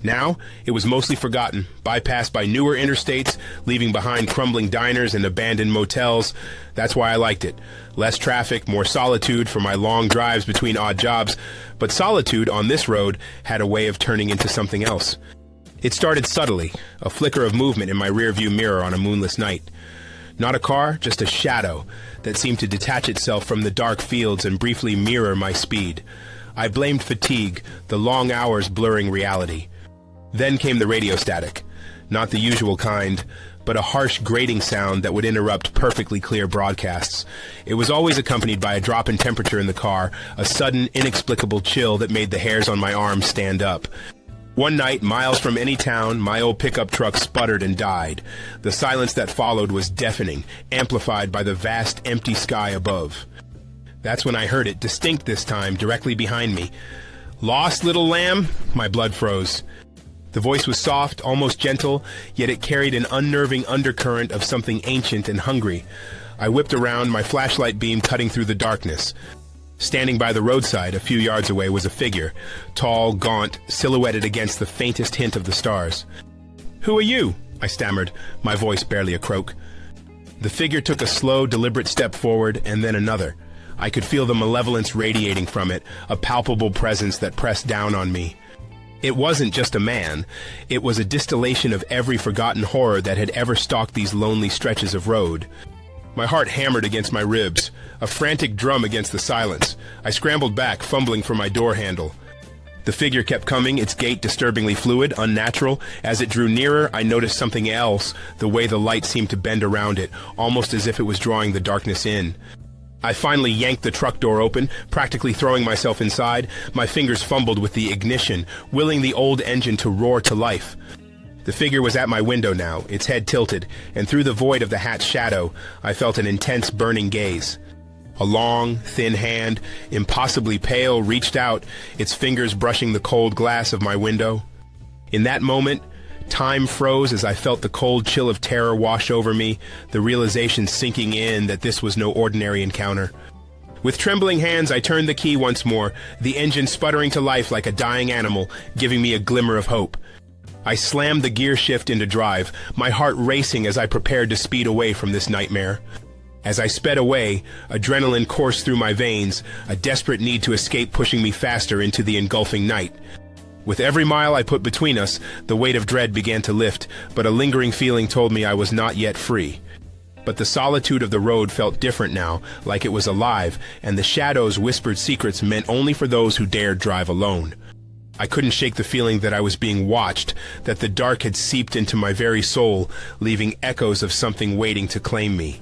Now, it was mostly forgotten, bypassed by newer interstates, leaving behind crumbling diners and abandoned motels. That's why I liked it. Less traffic, more solitude for my long drives between odd jobs. But solitude on this road had a way of turning into something else. It started subtly, a flicker of movement in my rearview mirror on a moonless night. Not a car, just a shadow that seemed to detach itself from the dark fields and briefly mirror my speed. I blamed fatigue, the long hours blurring reality. Then came the radio static. Not the usual kind, but a harsh grating sound that would interrupt perfectly clear broadcasts. It was always accompanied by a drop in temperature in the car, a sudden, inexplicable chill that made the hairs on my arms stand up. One night, miles from any town, my old pickup truck sputtered and died. The silence that followed was deafening, amplified by the vast, empty sky above. That's when I heard it, distinct this time, directly behind me. "Lost, little lamb?" My blood froze. The voice was soft, almost gentle, yet it carried an unnerving undercurrent of something ancient and hungry. I whipped around, my flashlight beam cutting through the darkness. Standing by the roadside, a few yards away, was a figure, tall, gaunt, silhouetted against the faintest hint of the stars. "Who are you?" I stammered, my voice barely a croak. The figure took a slow, deliberate step forward, and then another. I could feel the malevolence radiating from it, a palpable presence that pressed down on me. It wasn't just a man. It was a distillation of every forgotten horror that had ever stalked these lonely stretches of road. My heart hammered against my ribs, a frantic drum against the silence. I scrambled back, fumbling for my door handle. The figure kept coming, its gait disturbingly fluid, unnatural. As it drew nearer, I noticed something else, the way the light seemed to bend around it, almost as if it was drawing the darkness in. I finally yanked the truck door open, practically throwing myself inside. My fingers fumbled with the ignition, willing the old engine to roar to life. The figure was at my window now, its head tilted, and through the void of the hat's shadow, I felt an intense burning gaze. A long, thin hand, impossibly pale, reached out, its fingers brushing the cold glass of my window. In that moment, time froze as I felt the cold chill of terror wash over me, the realization sinking in that this was no ordinary encounter. With trembling hands, I turned the key once more, the engine sputtering to life like a dying animal, giving me a glimmer of hope. I slammed the gear shift into drive, my heart racing as I prepared to speed away from this nightmare. As I sped away, adrenaline coursed through my veins, a desperate need to escape pushing me faster into the engulfing night. With every mile I put between us, the weight of dread began to lift, but a lingering feeling told me I was not yet free. But the solitude of the road felt different now, like it was alive, and the shadows whispered secrets meant only for those who dared drive alone. I couldn't shake the feeling that I was being watched, that the dark had seeped into my very soul, leaving echoes of something waiting to claim me.